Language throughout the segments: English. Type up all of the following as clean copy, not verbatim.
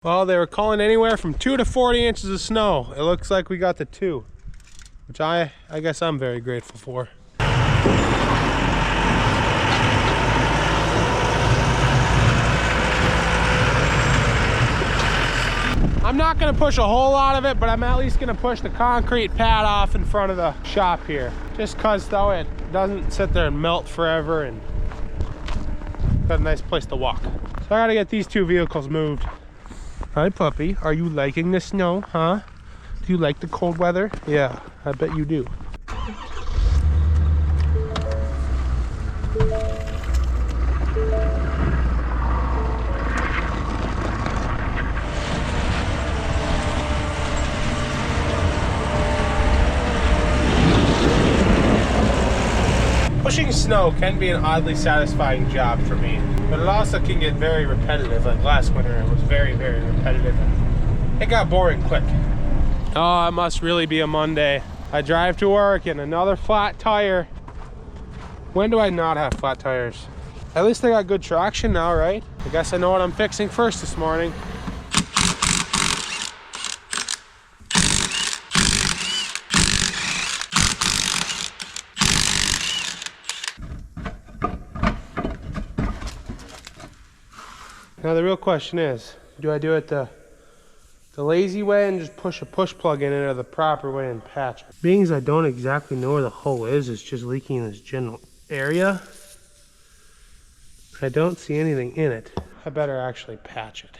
Well, they were calling anywhere from 2 to 40 inches of snow. It looks like we got the 2, which I guess I'm very grateful for. I'm not gonna push a whole lot of it, but I'm at least gonna push the concrete pad off in front of the shop here. Just cause though it doesn't sit there and melt forever, and got a nice place to walk. So I gotta get these 2 vehicles moved. Hi puppy, are you liking the snow, huh? Do you like the cold weather? Yeah, I bet you do. Pushing snow can be an oddly satisfying job for me, but it also can get very repetitive. Like last winter, it was very, very repetitive. It got boring quick. Oh, it must really be a Monday. I drive to work and another flat tire. When do I not have flat tires? At least I got good traction now, right? I guess I know what I'm fixing first this morning. Now the real question is, do I do it the lazy way and just push a push plug in it, or the proper way and patch? Being as I don't exactly know where the hole is, it's just leaking in this general area. I don't see anything in it. I better actually patch it.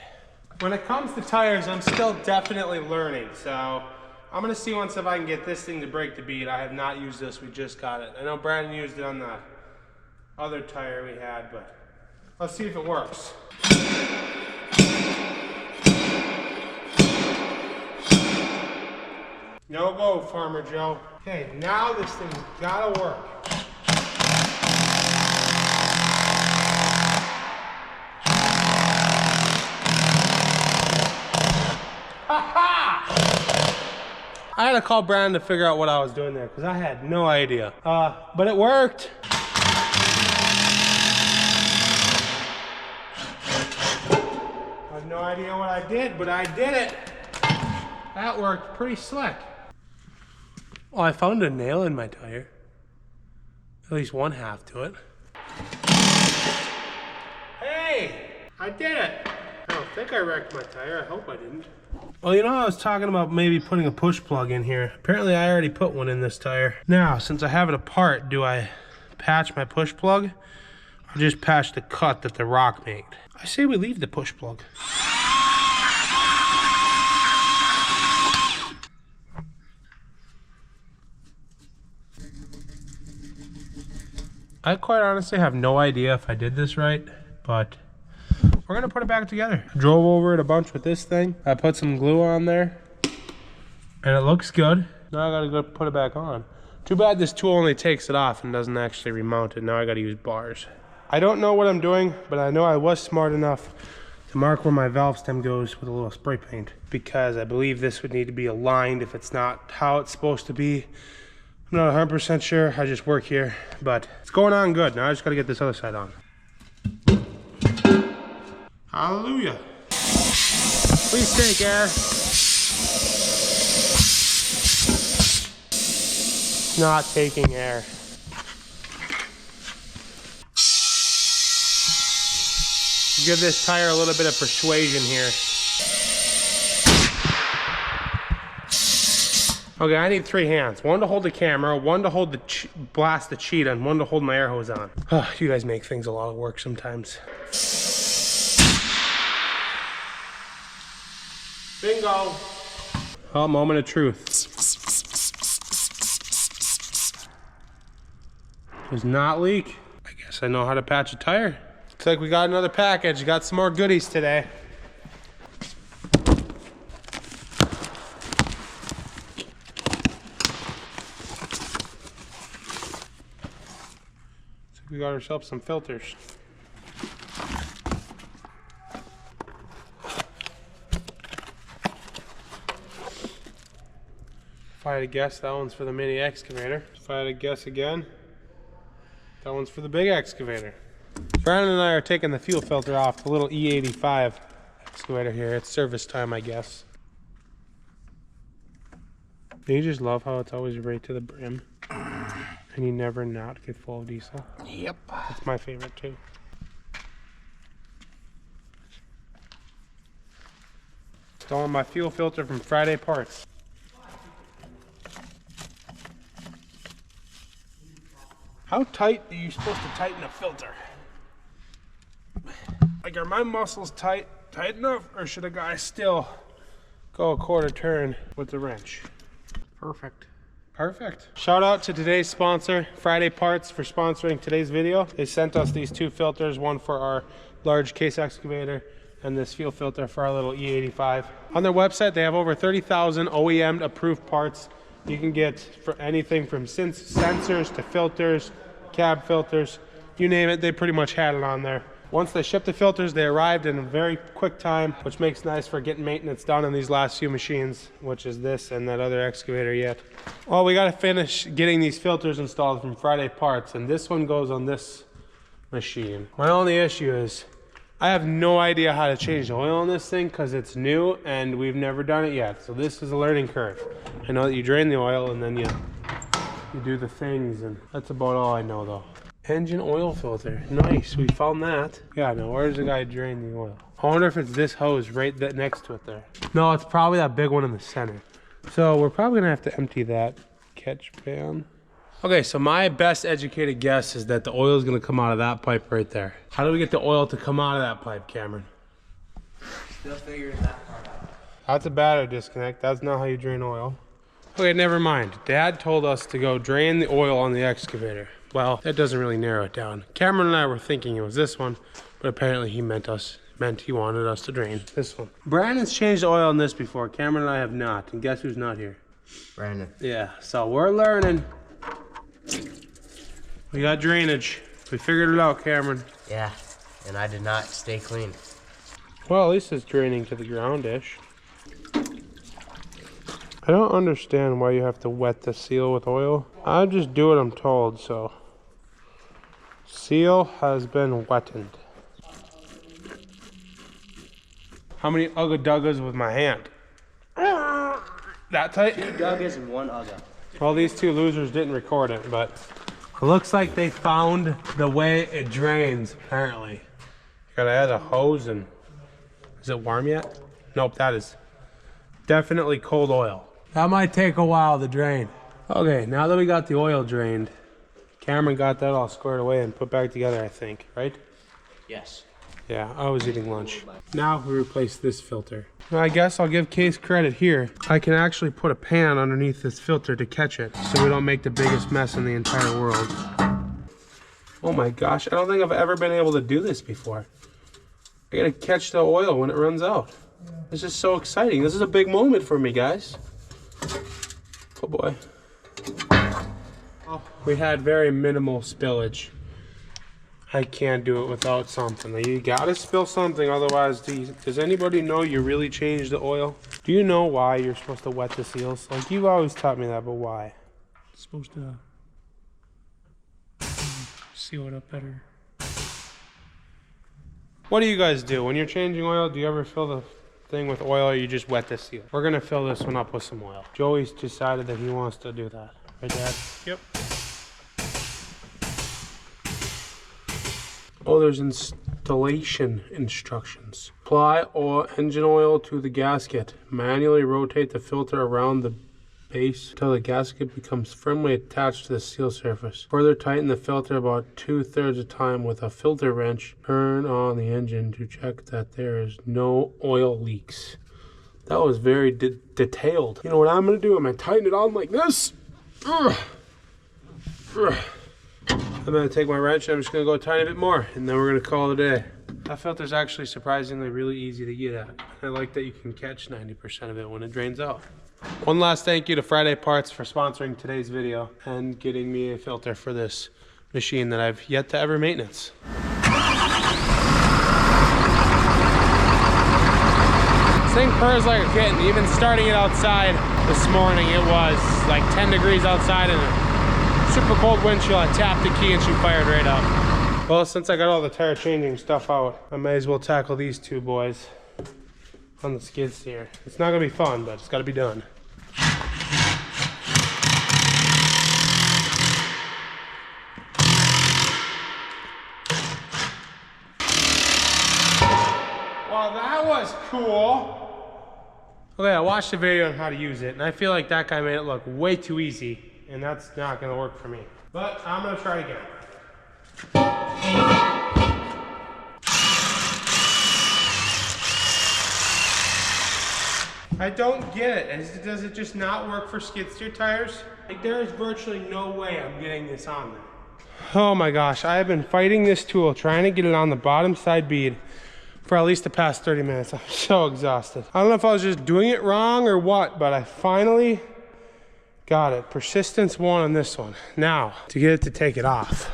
When it comes to tires, I'm still definitely learning. So I'm gonna see once if I can get this thing to break the bead. I have not used this, we just got it. I know Brandon used it on the other tire we had, but let's see if it works. No go, Farmer Joe. Okay, now this thing's gotta work. I had to call Brandon to figure out what I was doing there because I had no idea. But it worked. I have no idea what I did, but I did it. That worked pretty slick. Well, I found a nail in my tire. At least one half to it. Hey, I did it. I don't think I wrecked my tire. I hope I didn't. Well, you know, I was talking about maybe putting a push plug in here. Apparently, I already put one in this tire. Now, since I have it apart, do I patch my push plug or just patch the cut that the rock made? I say we leave the push plug. I quite honestly have no idea if I did this right, but we're gonna put it back together. I drove over it a bunch with this thing. I put some glue on there and it looks good. Now I gotta go put it back on. Too bad this tool only takes it off and doesn't actually remount it. Now I gotta use bars. I don't know what I'm doing, but I know I was smart enough to mark where my valve stem goes with a little spray paint, because I believe this would need to be aligned if it's not how it's supposed to be. I'm not 100% sure, I just work here, but it's going on good. Now I just gotta get this other side on. Hallelujah. Please take air. It's not taking air. Give this tire a little bit of persuasion here. Okay, I need 3 hands. One to hold the camera, one to hold the blast the cheat, and one to hold my air hose on. Oh, you guys make things a lot of work sometimes. Bingo. Oh, moment of truth. Does not leak. I guess I know how to patch a tire. Looks like we got another package. Got some more goodies today. We got ourselves some filters. If I had to guess, that one's for the mini excavator. If I had to guess again, that one's for the big excavator. Brandon and I are taking the fuel filter off the little E85 excavator. excavator here. It's service time, I guess. Do you just love how it's always right to the brim? And you never not get full of diesel? Yep. That's my favorite too. Installing my fuel filter from Friday Parts. How tight are you supposed to tighten a filter? Like, are my muscles tight enough, or should a guy still go a quarter turn with the wrench? Perfect. Perfect. Shout out to today's sponsor, Friday Parts, for sponsoring today's video. They sent us these two filters, one for our large case excavator and this fuel filter for our little E85. On their website, they have over 30,000 OEM approved parts. You can get for anything from sensors to filters, cab filters, you name it, they pretty much had it on there. Once they shipped the filters, they arrived in a very quick time, which makes nice for getting maintenance done on these last few machines, which is this and that other excavator yet. Well, we gotta finish getting these filters installed from Friday Parts, and this one goes on this machine. My only issue is I have no idea how to change the oil on this thing because it's new and we've never done it yet. So this is a learning curve. I know that you drain the oil and then you do the things, and that's about all I know though. Engine oil filter, nice, we found that. Yeah, now where's the guy drain the oil? I wonder if it's this hose right next to it there. No, it's probably that big one in the center. So we're probably gonna have to empty that catch pan. Okay, so my best educated guess is that the oil is gonna come out of that pipe right there. How do we get the oil to come out of that pipe, Cameron? Still figuring that part out. That's a battery disconnect. That's not how you drain oil. Okay, never mind. Dad told us to go drain the oil on the excavator. Well, that doesn't really narrow it down. Cameron and I were thinking it was this one, but apparently he meant he wanted us to drain this one. Brandon's changed the oil on this before. Cameron and I have not. And guess who's not here? Brandon. Yeah, so we're learning. We got drainage. We figured it out, Cameron. Yeah, and I did not stay clean. Well, at least it's draining to the ground-ish. I don't understand why you have to wet the seal with oil. I just do what I'm told, so. Seal has been wetted. How many ugga-duggas with my hand? That tight? 2 duggas and 1 ugga. Well, these two losers didn't record it, but it looks like they found the way it drains, apparently. You gotta add a hose and... Is it warm yet? Nope, that is definitely cold oil. That might take a while to drain. Okay, now that we got the oil drained, Cameron got that all squared away and put back together, I think, right? Yes. Yeah, I was eating lunch. Now we replace this filter. I guess I'll give Case credit here. I can actually put a pan underneath this filter to catch it so we don't make the biggest mess in the entire world. Oh my gosh, I don't think I've ever been able to do this before. I gotta catch the oil when it runs out. This is so exciting. This is a big moment for me, guys. Oh boy. We had very minimal spillage. I can't do it without something. You gotta spill something, otherwise, does anybody know you really changed the oil? Do you know why you're supposed to wet the seals? Like, you've always taught me that, but why? It's supposed to seal it up better. What do you guys do? When you're changing oil, do you ever fill the thing with oil, or you just wet the seal? We're gonna fill this one up with some oil. Joey's decided that he wants to do that. Right, Dad? Yep. Oh, there's installation instructions. Apply engine oil to the gasket. Manually rotate the filter around the base until the gasket becomes firmly attached to the seal surface. Further tighten the filter about 2/3 the time with a filter wrench. Turn on the engine to check that there is no oil leaks. That was very detailed. You know what I'm gonna do? I'm gonna tighten it on like this. I'm gonna take my wrench, I'm just gonna go a tiny bit more, and then we're gonna call it a day. That filter's actually surprisingly really easy to get at. I like that you can catch 90% of it when it drains out. One last thank you to Friday Parts for sponsoring today's video and getting me a filter for this machine that I've yet to ever maintenance. This thing purrs like a kitten. Even starting it outside this morning, it was like 10 degrees outside and a super cold wind chill. I tapped the key and she fired right up. Well, since I got all the tire changing stuff out, I may as well tackle these two boys. on the skid steer. It's not gonna be fun, but it's gotta be done. Well, that was cool. Okay, I watched a video on how to use it, and I feel like that guy made it look way too easy, and that's not gonna work for me. But I'm gonna try it again. I don't get it. Does it just not work for skid steer tires? Like, there is virtually no way I'm getting this on there. Oh my gosh, I have been fighting this tool, trying to get it on the bottom side bead for at least the past 30 minutes. I'm so exhausted. I don't know if I was just doing it wrong or what, but I finally got it. Persistence won on this one. Now, to get it to take it off.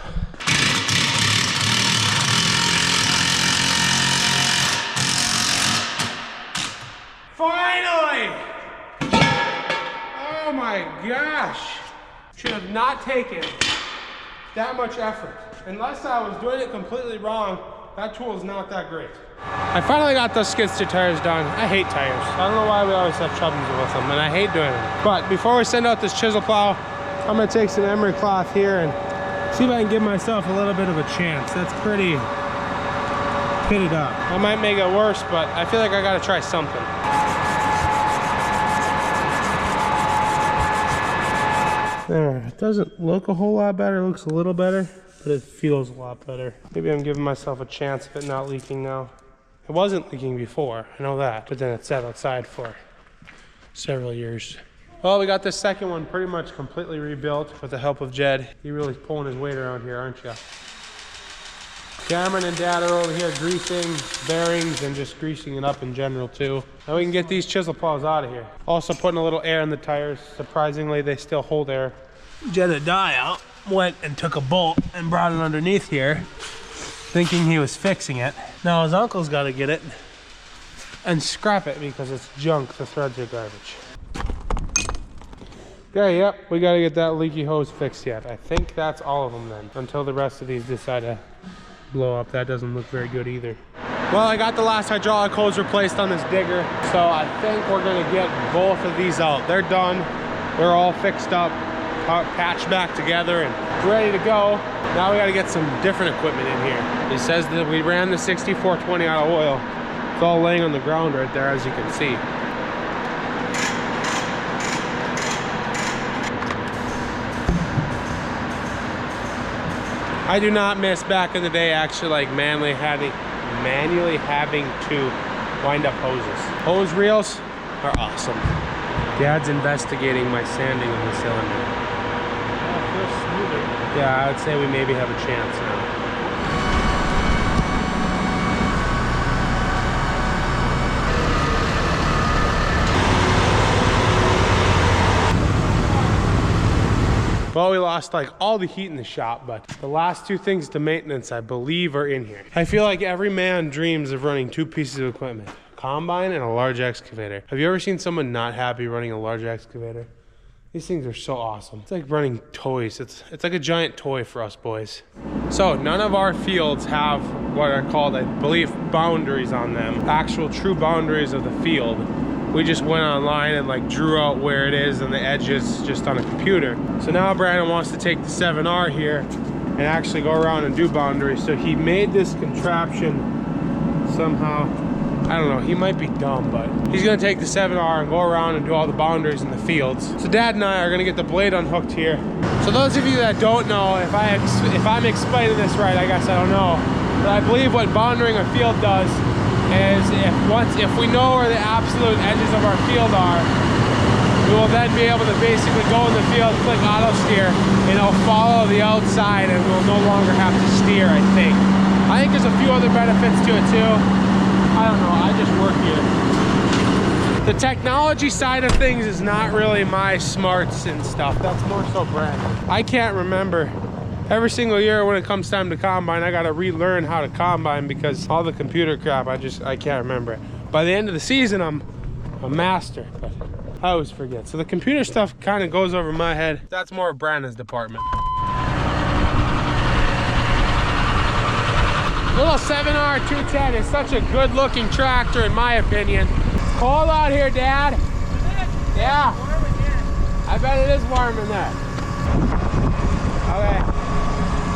Finally! Oh my gosh. Should have not taken that much effort. Unless I was doing it completely wrong, that tool is not that great. I finally got those skid steer tires done. I hate tires. I don't know why we always have troubles with them, and I hate doing them. But before we send out this chisel plow, I'm gonna take some emery cloth here and see if I can give myself a little bit of a chance. That's pretty pitted up. I might make it worse, but I feel like I gotta try something. There, it doesn't look a whole lot better. It looks a little better, but it feels a lot better. Maybe I'm giving myself a chance of it not leaking now. It wasn't leaking before, I know that, but then it sat outside for several years. Well, we got this second one pretty much completely rebuilt with the help of Jed. You're really pulling his weight around here, aren't you? Cameron and Dad are over here greasing bearings and just greasing it up in general too. Now we can get these chisel plows out of here. Also putting a little air in the tires. Surprisingly, they still hold air. Jedediah went and took a bolt and brought it underneath here, thinking he was fixing it. Now his uncle's got to get it and scrap it because it's junk. The threads are garbage. Okay, yep, we got to get that leaky hose fixed yet. I think that's all of them then, until the rest of these decide to blow up. That doesn't look very good either. Well, I got the last hydraulic hose replaced on this digger, so I think we're gonna get both of these out. They're done, they're all fixed up, patched back together and ready to go. Now we gotta get some different equipment in here. He says that we ran the 6420 out of oil. It's all laying on the ground right there, as you can see. I do not miss back in the day actually like manually having to wind up hoses. Hose reels are awesome. Dad's investigating my sanding of the cylinder. Yeah, I would say we maybe have a chance now. Well, we lost like all the heat in the shop, but the last two things to maintenance, I believe, are in here. I feel like every man dreams of running two pieces of equipment, a combine and a large excavator. Have you ever seen someone not happy running a large excavator? These things are so awesome. It's like running toys. It's like a giant toy for us boys. So none of our fields have what are called, I believe, boundaries on them. Actual true boundaries of the field. We just went online and like drew out where it is and the edges just on a computer. So now Brandon wants to take the 7R here and actually go around and do boundaries. So he made this contraption somehow. I don't know, he might be dumb, but he's gonna take the 7R and go around and do all the boundaries in the fields. So Dad and I are gonna get the blade unhooked here. So those of you that don't know, if I'm explaining this right, I guess I don't know. But I believe what boundarying a field does is if we know where the absolute edges of our field are, we will then be able to basically go in the field, click auto steer, and it'll follow the outside and we'll no longer have to steer, I think. I think there's a few other benefits to it too. I don't know, I just work here. The technology side of things is not really my smarts and stuff. That's more so Brandon. I can't remember. Every single year when it comes time to combine, I gotta relearn how to combine because all the computer crap, I can't remember it. By the end of the season, I'm a master, but I always forget. So the computer stuff kind of goes over my head. That's more of Brandon's department. Little 7R 210 is such a good looking tractor in my opinion. Cold out here, Dad. Yeah. I bet it is warm in there. Okay.